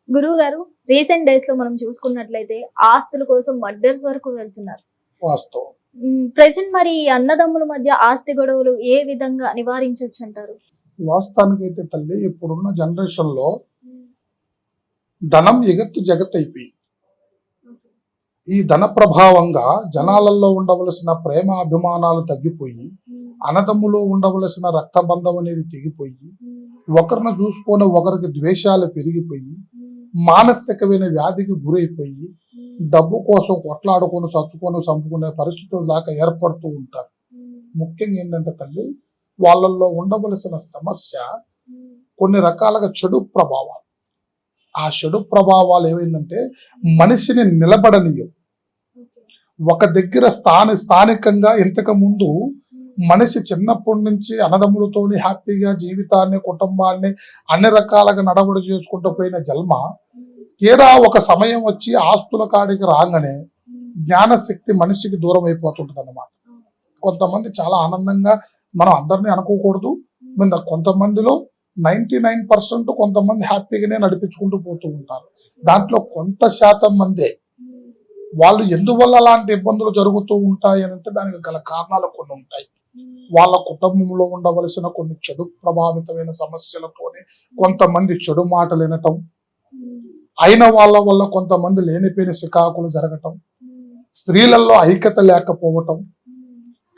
గురువు గారు, recent days లో మనం చూసుకున్నట్లయితే ఆస్తుల కోసం మర్డర్స్ వరకు వెళ్తున్నారు. వాస్తవం. ప్రెసెంట్ మరి ఈ అన్నదమ్ముల మధ్య ఆస్తి గొడవలు ఏ విధంగా నివారించవచ్చు అంటారు? వాస్తవానికైతే తల్లి ఇప్పుడున్న జనరేషన్ లో ధనం ఎగత్తు జగత్ అయిపోయింది. ఈ ధన ప్రభావంగా జనాలలో ఉండవలసిన ప్రేమ అభిమానాలు తగ్గిపోయి, అన్నదమ్ములో ఉండవలసిన రక్తబంధం అనేది తెగిపోయి, ఒకరిని చూసుకొని ఒకరికి ద్వేషాలు పెరిగిపోయి, మానసికమైన వ్యాధికి గురైపోయి, డబ్బు కోసం కొట్లాడుకొని చచ్చుకొని చంపుకునే పరిస్థితుల దాకా ఏర్పడుతూ ఉంటారు. ముఖ్యంగా ఏంటంటే తల్లి, వాళ్ళల్లో ఉండవలసిన సమస్య కొన్ని రకాలుగా చెడు ప్రభావాలు. ఆ చెడు ప్రభావాలు ఏమైందంటే మనిషిని నిలబడనీయవు. ఒక దగ్గర స్థానికంగా ఇంతకు ముందు మనిషి చిన్నప్పటి నుంచి అన్నదమ్ములతోని హ్యాపీగా జీవితాన్ని, కుటుంబాన్ని అన్ని రకాలుగా నడవడి చేసుకుంటూ పోయిన జన్మ తీరా ఒక సమయం వచ్చి ఆస్తుల కాడికి రాగానే జ్ఞానశక్తి మనిషికి దూరం అయిపోతుంటది అన్నమాట. కొంతమంది చాలా ఆనందంగా, మనం అందరినీ అనుకోకూడదు, కొంతమందిలో 99% కొంతమంది హ్యాపీగానే నడిపించుకుంటూ పోతూ ఉంటారు. దాంట్లో కొంత శాతం మందే వాళ్ళు ఎందువల్ల అలాంటి ఇబ్బందులు జరుగుతూ ఉంటాయి అని అంటే దానికి గల కారణాలు కొన్ని ఉంటాయి. వాళ్ళ కుటుంబంలో ఉండవలసిన కొన్ని చెడు ప్రభావితమైన సమస్యలతోనే కొంతమంది చెడు మాటలు వినటం, అయిన వాళ్ళ వల్ల కొంతమంది లేనిపోయిన సికాకులు జరగటం, స్త్రీలలో ఐక్యత లేకపోవటం.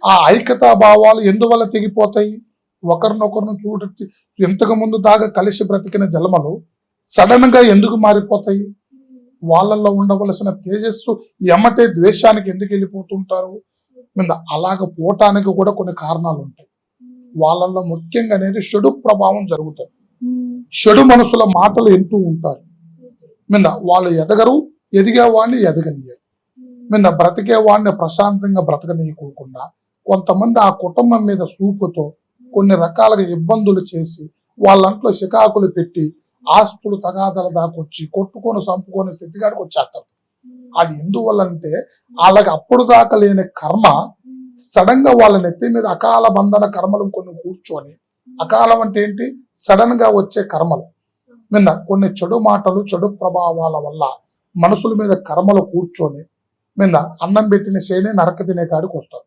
ఆ ఐక్యతా భావాలు ఎందువల్ల తెగిపోతాయి? ఒకరినొకరిని చూడొచ్చి ఇంతకు ముందు దాకా కలిసి బ్రతికిన జన్మలు సడన్ గా ఎందుకు మారిపోతాయి? వాళ్ళల్లో ఉండవలసిన తేజస్సు ఎమ్మటే ద్వేషానికి ఎందుకు వెళ్ళిపోతుంటారు? అలాగ పోవటానికి కూడా కొన్ని కారణాలు ఉంటాయి. వాళ్ళల్లో ముఖ్యంగా అనేది చెడు ప్రభావం జరుగుతుంది. చెడు మనసుల మాటలు వింటూ ఉంటారు. వాళ్ళు ఎదగరు, ఎదిగే వాడిని ఎదగనీయరు. బ్రతికే వాడిని ప్రశాంతంగా బ్రతకనీయకోకుండా కొంతమంది ఆ కుటుంబం మీద చూపుతో కొన్ని రకాలుగా ఇబ్బందులు చేసి వాళ్ళంట్లో చికాకులు పెట్టి ఆస్తులు తగాదల దాకొచ్చి కొట్టుకొని చంపుకొని స్థితిగాడికి వచ్చేస్తారు. అది ఎందువల్లంటే వాళ్ళకి అప్పుడు దాకా లేని కర్మ సడన్ గా వాళ్ళ నెత్తి మీద అకాల బంధన కర్మలు కొన్ని కూర్చొని, అకాలం అంటే ఏంటి? సడన్ గా వచ్చే కర్మలు కొన్ని చెడు మాటలు, చెడు ప్రభావాల వల్ల మనుషుల మీద కర్మలు కూర్చొని అన్నం పెట్టిన చేనే నరక తినే కాడికి వస్తారు.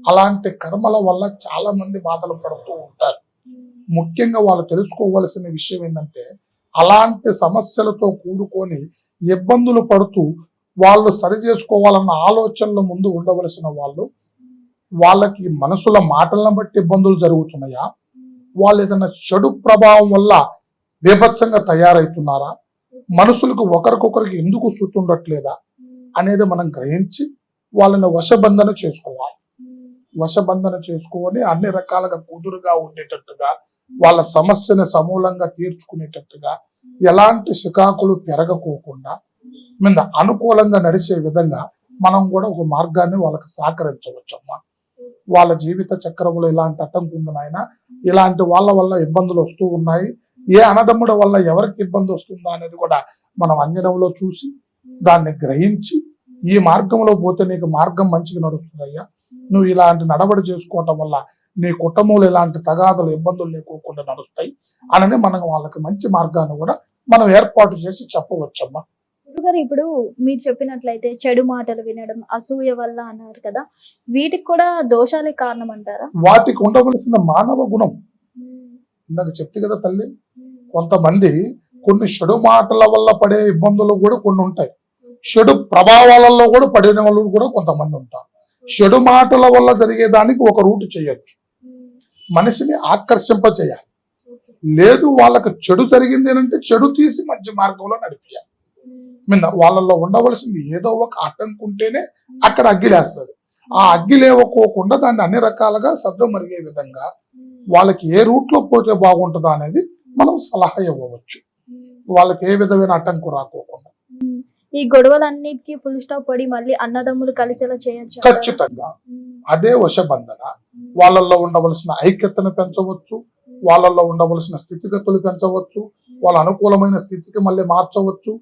అలాంటి కర్మల వల్ల చాలా మంది బాధలు పడుతూ ఉంటారు. ముఖ్యంగా వాళ్ళు తెలుసుకోవలసిన విషయం ఏంటంటే, అలాంటి సమస్యలతో కూడుకొని ఇబ్బందులు పడుతూ వాళ్ళు సరి చేసుకోవాలన్న ఆలోచనల ముందు ఉండవలసిన వాళ్ళకి మనసుల మాటలను బట్టి ఇబ్బందులు జరుగుతున్నాయా, వాళ్ళు ఏదైనా చెడు ప్రభావం వల్ల బీభత్సంగా తయారవుతున్నారా, మనుషులకు ఒకరికొకరికి ఎందుకు సుతుండట్లేదా అనేది మనం గ్రహించి వాళ్ళని వశబంధన చేసుకోవాలి. వశబంధన చేసుకొని అన్ని రకాలుగా కుదురుగా ఉండేటట్టుగా, వాళ్ళ సమస్యని సమూలంగా తీర్చుకునేటట్టుగా, ఎలాంటి శికాకులు పెరగకోకుండా అనుకూలంగా నడిచే విధంగా మనం కూడా ఒక మార్గాన్ని వాళ్ళకి సహకరించవచ్చమ్మా. వాళ్ళ జీవిత చక్రంలో ఇలాంటి అడ్డంకు ఉంది నాయన, ఇలాంటి వాళ్ళ వల్ల ఇబ్బందులు వస్తూ ఉన్నాయి, ఏ అన్నదమ్ముడు వల్ల ఎవరికి ఇబ్బంది వస్తుందా అనేది కూడా మనం అంజనంలో చూసి దాన్ని గ్రహించి, ఈ మార్గంలో పోతే నీకు మార్గం మంచిగా నడుస్తుందయ్యా, నువ్వు ఇలాంటి నడవడి చేసుకోవటం వల్ల నీ కుటుంబంలో ఇలాంటి తగాదులు, ఇబ్బందులు లేకోకుండా నడుస్తాయి అని మనం వాళ్ళకి మంచి మార్గాన్ని కూడా మనం ఏర్పాటు చేసి చెప్పవచ్చమ్మా. గురుగారు, ఇప్పుడు మీరు చెప్పినట్లయితే చెడు మాటలు వినడం, అసూయ వల్ల అన్నారు కదా, వీటికి కూడా దోషాలే కారణం అంటారా? వాటికి ఉండవలసిన మానవ గుణం ఇందాక చెప్తే కదా తల్లి, కొంతమంది కొన్ని చెడు మాటల వల్ల పడే ఇబ్బందులు కూడా కొన్ని ఉంటాయి. చెడు ప్రభావాలలో కూడా పడిన వాళ్ళు కూడా కొంతమంది ఉంటారు. చెడు మాటల వల్ల జరిగేదానికి ఒక రూట్ చేయొచ్చు, మనిషిని ఆకర్షింప చేయాలి. లేదు వాళ్ళకి చెడు జరిగింది అంటే చెడు తీసి మంచి మార్గంలో నడిపియాలి. వాళ్ళల్లో ఉండవలసింది ఏదో ఒక అడ్డంకుంటేనే అక్కడ అగ్గిలేస్తుంది. ఆ అగ్గి లేవకోకుండా దాన్ని అన్ని రకాలుగా శబ్దం మరిగే విధంగా వాళ్ళకి ఏ రూట్ లో పోతే బాగుంటుందా అనేది మనం సలహా ఇవ్వవచ్చు, వాళ్ళకి ఏ విధమైన అడ్డంకు రాకోకుండా. ఈ గొడవలన్నిటికీ ఫుల్ స్టాప్ పడి మళ్ళీ అన్నదమ్ములు కలిసేలా చేయొచ్చు. ఖచ్చితంగా అదే వశబంధన. వాళ్ళల్లో ఉండవలసిన ఐక్యతను పెంచవచ్చు, వాళ్ళల్లో ఉండవలసిన స్థితిగతులు పెంచవచ్చు, వాళ్ళ అనుకూలమైన స్థితికి మళ్ళీ మార్చవచ్చు,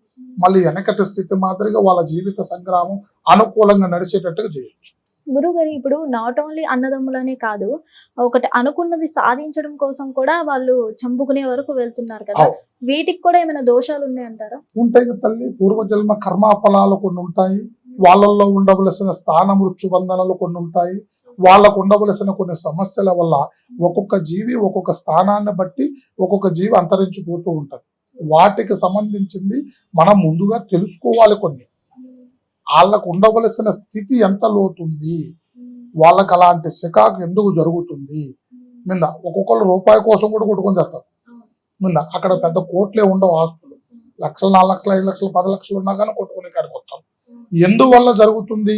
మళ్ళీ వెనకటి స్థితి మాదిరిగా వాళ్ళ జీవిత సంగ్రామం అనుకూలంగా నడిచేటట్టుగా చేయొచ్చు. గురువు గారు ఇప్పుడు నాట్ ఓన్లీ అన్నదమ్ములనే కాదు, ఒకటి అనుకున్నది సాధించడం కోసం కూడా వాళ్ళు చంపుకునే వరకు వెళ్తున్నారు కదా. అవును. వీటికి కూడా ఏమైనా దోషాలు ఉన్నాయంటారా? ఉంటాయి కదా తల్లి, పూర్వజన్మ కర్మాఫలాలు కొన్ని ఉంటాయి, వాళ్ళల్లో ఉండవలసిన స్థాన మృత్యు బంధనాలు కొన్ని ఉంటాయి, వాళ్ళకు ఉండవలసిన కొన్ని సమస్యల వల్ల ఒక్కొక్క జీవి ఒక్కొక్క స్థానాన్ని బట్టి ఒక్కొక్క జీవి అంతరించిపోతూ ఉంటది. వాటికి సంబంధించింది మనం ముందుగా తెలుసుకోవాలి. కొన్ని వాళ్ళకు ఉండవలసిన స్థితి ఎంత లోతుంది, వాళ్ళకి అలాంటి శికాకు ఎందుకు జరుగుతుంది, మీద ఒక్కొక్కరు రూపాయి కోసం కూడా కొట్టుకొని చేస్తారు. మీద అక్కడ పెద్ద కోట్లే ఉండవు, ఆస్తులు లక్షలు, 4 లక్షలు, 5 లక్షలు, 10 లక్షలు ఉన్నా కానీ కొట్టుకునే కాడికి వస్తాం. ఎందువల్ల జరుగుతుంది?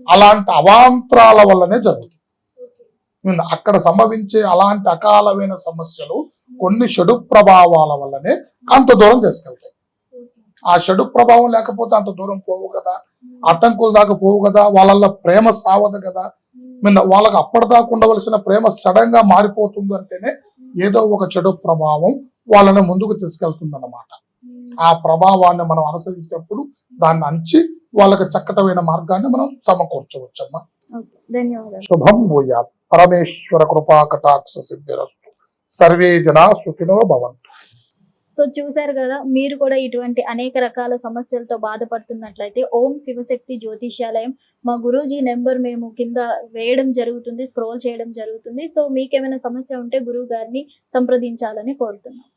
అలాంటి అవాంతరాల వల్లనే జరుగుతుంది. మీద అక్కడ సంభవించే అలాంటి అకాలమైన సమస్యలు కొన్ని చెడు ప్రభావాల వల్లనే అంత దూరం తీసుకెళ్తాయి. ఆ చెడు ప్రభావం లేకపోతే అంత దూరం పోవు కదా, అడ్డంకుల దాకా పోవు కదా, వాళ్ళల్లో ప్రేమ సావదు కదా. మీద వాళ్ళకి అప్పటిదాకా ఉండవలసిన ప్రేమ సడన్ గా మారిపోతుంది అంటేనే ఏదో ఒక చెడు ప్రభావం వాళ్ళని ముందుకు తీసుకెళ్తుంది అన్నమాట. ఆ ప్రభావాన్ని మనం అనుసరించినప్పుడు దాన్ని అంచి వాళ్ళకి చక్కటమైన మార్గాన్ని మనం సమకూర్చవచ్చమ్మా. ధన్యవాదాలు. శుభం భూయాత్. పరమేశ్వర కృపా కటాక్ష సిద్ధిరస్తు. సర్వే జనా సుఖినో భవంతు. సో చూశారు కదా, మీరు కూడా ఇటువంటి అనేక రకాల సమస్యలతో బాధపడుతున్నట్లయితే ఓం శివశక్తి జ్యోతిష్యాలయం మా గురూజీ నెంబర్ మేము కింద వేయడం జరుగుతుంది, స్క్రోల్ చేయడం జరుగుతుంది. సో మీకేమైనా సమస్య ఉంటే గురువు గారిని సంప్రదించాలని కోరుతున్నాం.